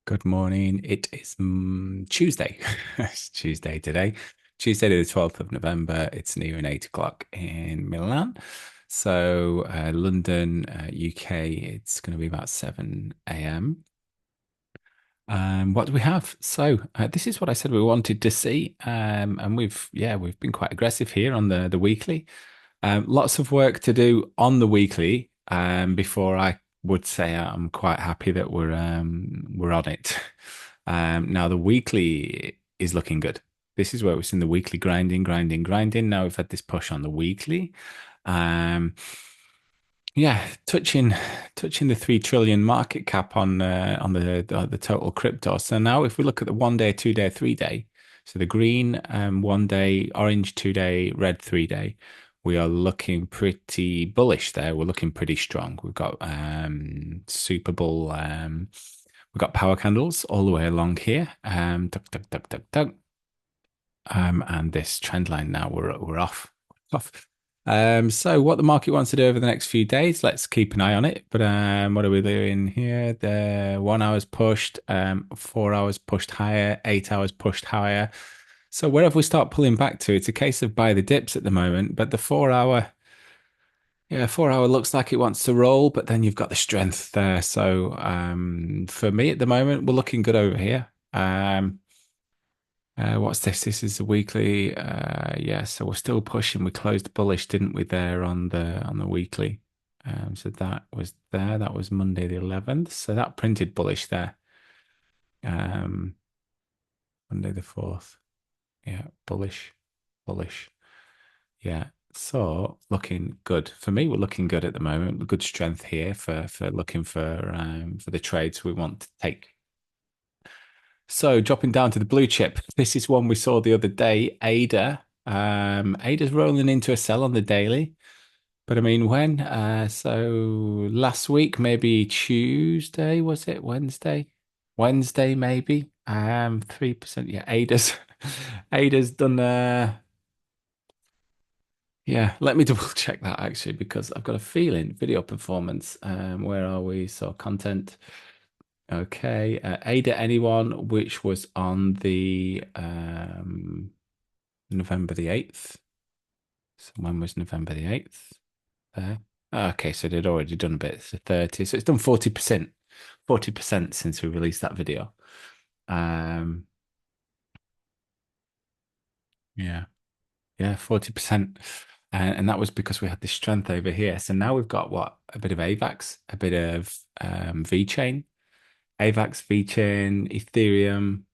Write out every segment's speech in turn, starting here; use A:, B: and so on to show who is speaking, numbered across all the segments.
A: Good morning. It is Tuesday. It's Tuesday today. Tuesday the 12th of November. It's nearing 8 o'clock in Milan. So, London, UK, it's going to be about 7 a.m. What do we have? So, this is what I said we wanted to see. And we've been quite aggressive here on the weekly. Lots of work to do on the weekly before I would say I'm quite happy that we're on it. Now the weekly is looking good. This is where we've seen the weekly grinding, grinding, grinding. Now we've had this push on the weekly. Um, yeah, touching the 3 trillion market cap on the total crypto. So now if we look at the 1 day, 2 day, 3 day, so the green 1 day, orange 2 day, red 3 day, we are looking pretty bullish there. We're looking pretty strong. We've got Super Bull, we've got power candles all the way along here. Duck, duck, duck, duck, duck. And this trend line now we're off. Off. So what the market wants to do over the next few days, let's keep an eye on it. But what are we doing here? The 1 hour's pushed, 4 hours pushed higher, 8 hours pushed higher. So wherever we start pulling back to, it's a case of buy the dips at the moment. But the 4 hour, yeah, 4 hour looks like it wants to roll, but then you've got the strength there. So for me at the moment, we're looking good over here. What's this? This is the weekly. Yeah, so we're still pushing. We closed bullish, didn't we, there on the weekly? So that was there. That was Monday the 11th. So that printed bullish there. Um, Monday the 4th. Yeah, bullish, bullish. Yeah. So looking good. For me, we're looking good at the moment. Good strength here for looking for the trades we want to take. So dropping down to the blue chip, this is one we saw the other day, ADA. ADA's rolling into a sell on the daily. But I mean, when? So last week, maybe Tuesday, was it? Wednesday? Wednesday, maybe. 3%. Yeah, ADA's ADA's done yeah, let me double check that actually, because I've got a feeling video performance. Where are we? So content. Okay, Ada Anyone, which was on the November the 8th. So when was November the 8th? There. Okay, so they'd already done a bit. It's 30. So it's done 40%. 40% since we released that video. Um, yeah. Yeah, 40%. And that was because we had this strength over here. So now we've got what? A bit of AVAX, a bit of VeChain, AVAX, VeChain, Ethereum.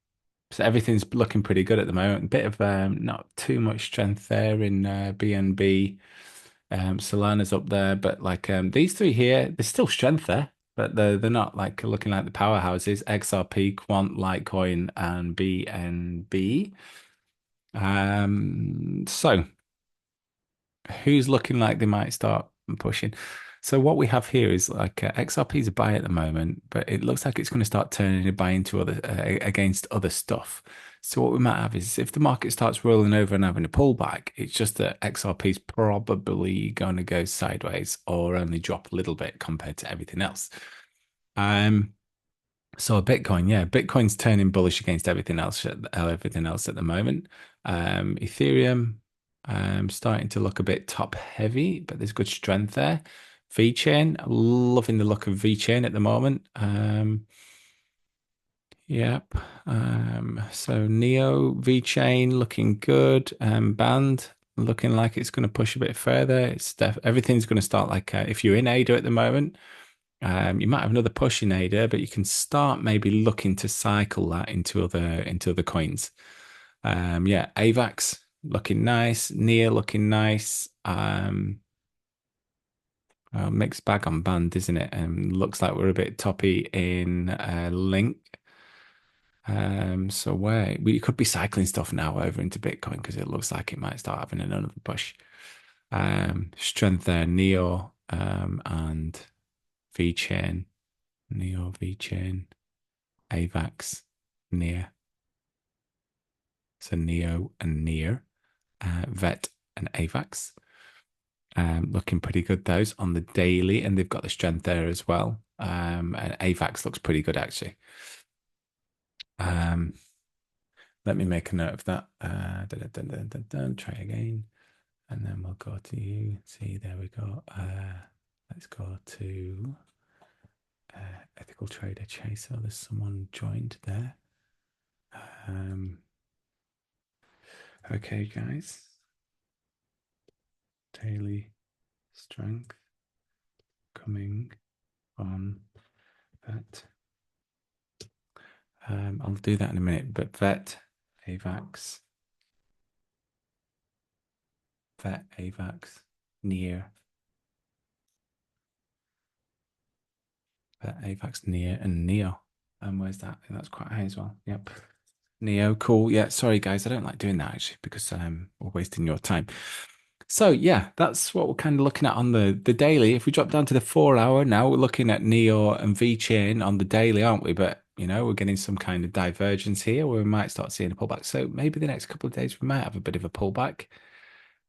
A: So everything's looking pretty good at the moment. A bit of not too much strength there in BNB. Solana's up there, but like these three here, there's still strength there, but they're not like looking like the powerhouses. XRP, Quant, Litecoin, and BNB. So who's looking like they might start pushing? So what we have here is like XRP is a buy at the moment, but it looks like it's going to start turning a buy into other against other stuff. So what we might have is if the market starts rolling over and having a pullback, it's just that XRP is probably going to go sideways or only drop a little bit compared to everything else. Um, so Bitcoin, yeah, Bitcoin's turning bullish against everything else at the moment. Ethereum, starting to look a bit top heavy, but there's good strength there. VeChain, loving the look of VeChain at the moment. Yep. So Neo VeChain looking good. Band looking like it's going to push a bit further. Everything's going to start like if you're in ADA at the moment. You might have another push in ADA, but you can start maybe looking to cycle that into other coins. Yeah, AVAX looking nice, Near looking nice. Mixed bag on band, isn't it? Looks like we're a bit toppy in Link. So where we could be cycling stuff now over into Bitcoin because it looks like it might start having another push. Strength there, Neo, and VeChain. Neo, VeChain, AVAX, Near. So Neo and Near, VET and AVAX. Looking pretty good those on the daily, and they've got the strength there as well. And AVAX looks pretty good actually. Um, let me make a note of that. Dun, dun, dun, dun, dun, try again. And then we'll go to you. See, there we go. Let's go to ethical trader chaser. There's someone joined there. Um, okay, guys. Daily strength coming on vet. I'll do that in a minute, but AVAX, vet, AVAX, near, vet, AVAX, near, and Neo. And where's that? I think that's quite high as well. Yep. Neo, cool. Yeah, sorry guys, I don't like doing that actually because we're wasting your time. So yeah, that's what we're kind of looking at on the daily. If we drop down to the 4 hour now, we're looking at Neo and V chain on the daily, aren't we? But you know, we're getting some kind of divergence here where we might start seeing a pullback. So maybe the next couple of days we might have a bit of a pullback.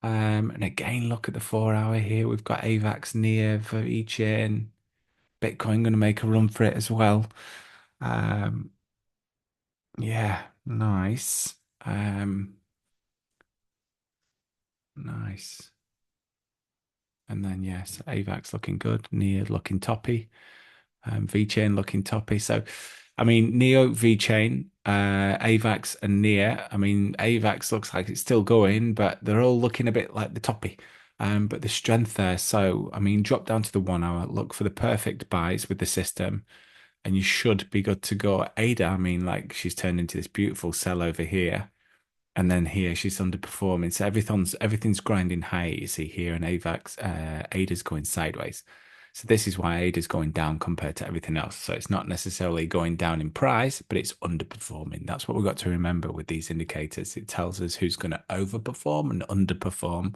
A: And again, look at the 4 hour here. We've got AVAX near for V chain. Bitcoin going to make a run for it as well. Um, yeah, nice. Nice. And then yes, AVAX looking good, Near looking toppy, VChain looking toppy. So, I mean, Neo, VChain, AVAX, and Near. I mean, AVAX looks like it's still going, but they're all looking a bit like the toppy. But the strength there. So, I mean, drop down to the 1 hour, look for the perfect buys with the system, and you should be good to go. Ada, I mean, like she's turned into this beautiful sell over here. And then here she's underperforming. So everything's grinding high, you see here, and Ada's going sideways. So this is why Ada's going down compared to everything else. So it's not necessarily going down in price, but it's underperforming. That's what we've got to remember with these indicators. It tells us who's going to overperform and underperform.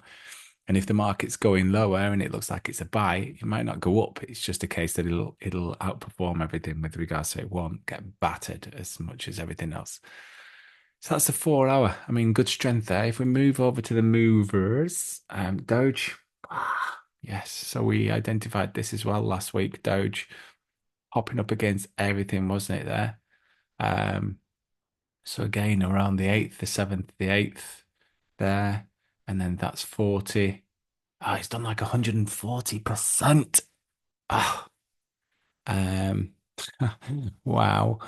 A: And if the market's going lower and it looks like it's a buy, it might not go up. It's just a case that it'll outperform everything with regards to it won't get battered as much as everything else. So that's the 4 hour. I mean, good strength there. If we move over to the movers, Doge. Yes. So we identified this as well last week. Doge hopping up against everything, wasn't it there? Um, so again, around the 8th, the 7th, the 8th there. And then that's 40. Oh, it's done like 140%. Ah, um, wow.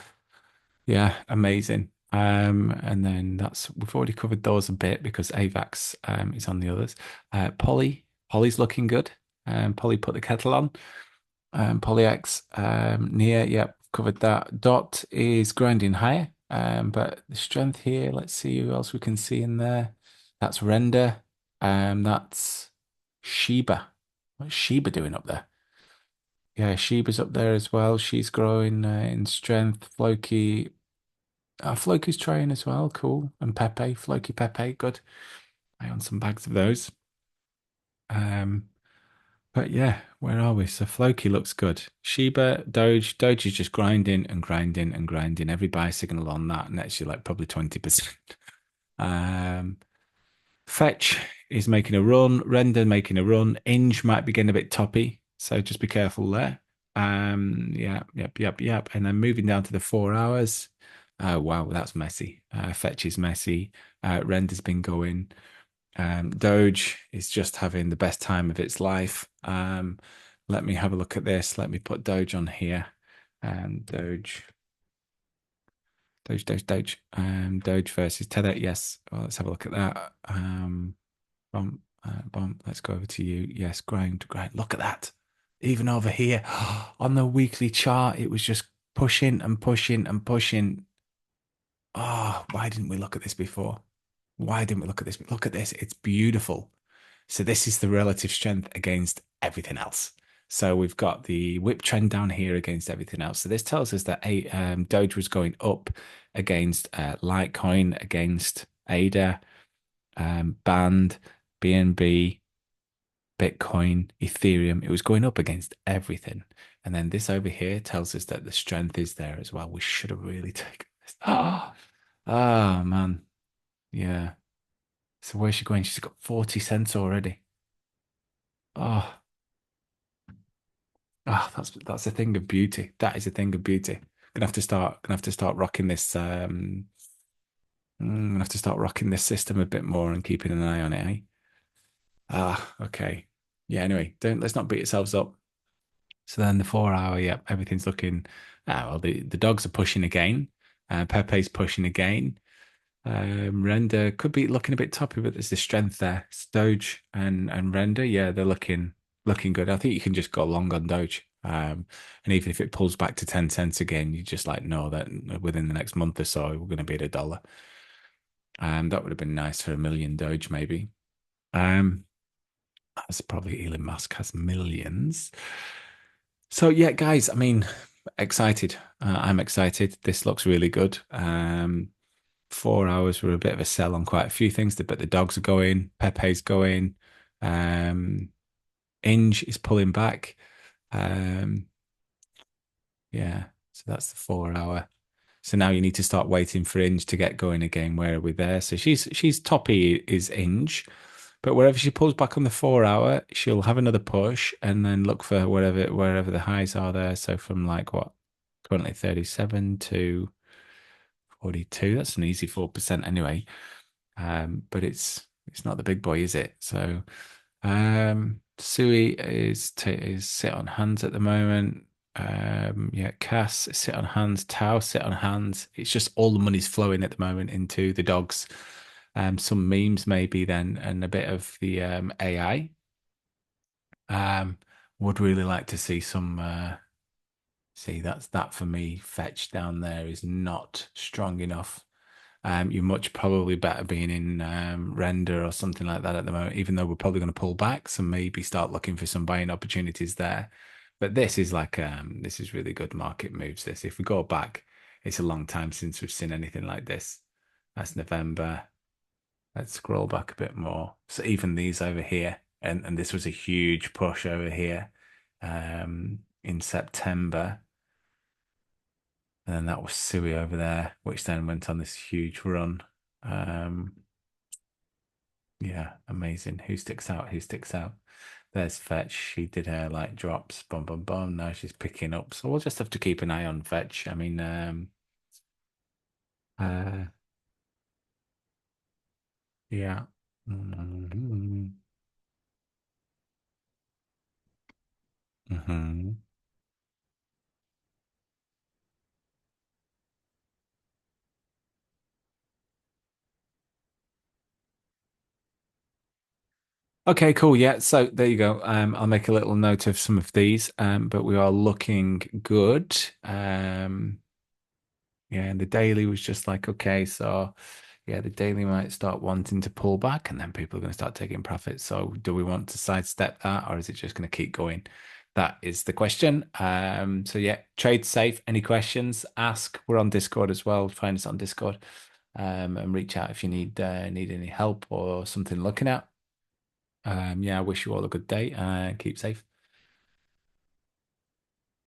A: Yeah, amazing. And then we've already covered those a bit because AVAX is on the others. Polly's looking good. Polly put the kettle on. PolyX near, yep, covered that. Dot is grinding higher. But the strength here, let's see who else we can see in there. That's Render. That's Sheba. What's Sheba doing up there? Yeah, Sheba's up there as well. She's growing in strength. Floki's trying as well. Cool. And Pepe, Floki Pepe, good. I own some bags of those. Um, but yeah, where are we? So Floki looks good. Shiba, Doge is just grinding and grinding and grinding. Every buy signal on that nets you like probably 20%. Um, Fetch is making a run. Render making a run. Inge might be getting a bit toppy, so just be careful there. Yeah, yep. And then moving down to the 4 hours. Oh wow, that's messy. Fetch is messy. Render's been going. Doge is just having the best time of its life. Let me have a look at this. Let me put Doge on here. Doge. Doge. Doge versus Tether. Yes. Well, let's have a look at that. Bomb. Let's go over to you. Yes, grind. Look at that. Even over here on the weekly chart, it was just pushing and pushing and pushing. Oh, why didn't we look at this before? Why didn't we look at this? Look at this. It's beautiful. So this is the relative strength against everything else. So we've got the whip trend down here against everything else. So this tells us that Doge was going up against Litecoin, against ADA, Band, BNB, Bitcoin, Ethereum. It was going up against everything. And then this over here tells us that the strength is there as well. We should have really taken this. Oh, man. Yeah. So where's she going? She's got 40 cents already. Oh, that's a thing of beauty. That is a thing of beauty. gonna have to start rocking this. Gonna have to start rocking this system a bit more and keeping an eye on it, eh? Ah, okay. Yeah, anyway, don't let's not beat ourselves up. So then the 4 hour, yep, everything's looking well, the dogs are pushing again. Pepe's pushing again. Render could be looking a bit toppy, but there's the strength there. Doge and Render, yeah, they're looking good. I think you can just go long on Doge. And even if it pulls back to 10 cents again, you just like know that within the next month or so we're going to be at $1. That would have been nice for a million Doge maybe. Um, that's probably Elon Musk has millions. So yeah, guys, I mean, excited. I'm excited. This looks really good. 4 hours were a bit of a sell on quite a few things, but the dogs are going, Pepe's going, um, Inge is pulling back. Um, yeah, so that's the 4 hour. So now you need to start waiting for Inge to get going again. Where are we there? So she's toppy is Inge, but wherever she pulls back on the 4 hour, she'll have another push and then look for wherever the highs are there. So from like what currently 37 to 42, that's an easy 4% anyway. But it's not the big boy, is it? So Sui is sit on hands at the moment. Yeah, Cass sit on hands, Tao sit on hands. It's just all the money's flowing at the moment into the dogs. Some memes maybe then, and a bit of the AI. Um, would really like to see some. See, that's that for me. Fetch down there is not strong enough. You're much probably better being in render or something like that at the moment, even though we're probably going to pull back. So maybe start looking for some buying opportunities there. But this is like this is really good market moves. This, if we go back, it's a long time since we've seen anything like this. That's November. Let's scroll back a bit more. So even these over here, and this was a huge push over here in September. And then that was Sui over there, which then went on this huge run. Um, yeah, amazing. Who sticks out? Who sticks out? There's Fetch. She did her like drops, boom, boom, boom. Now she's picking up. So we'll just have to keep an eye on Fetch. I mean, uh, yeah. Mhm. Mhm. Okay, cool. Yeah, so there you go. I'll make a little note of some of these, but we are looking good. Yeah, and the daily was just like, okay, so yeah, the daily might start wanting to pull back and then people are going to start taking profits. So do we want to sidestep that or is it just going to keep going? That is the question. So yeah, trade safe. Any questions? Ask. We're on Discord as well. Find us on Discord. And reach out if you need any help or something looking at. Yeah, I wish you all a good day and keep safe.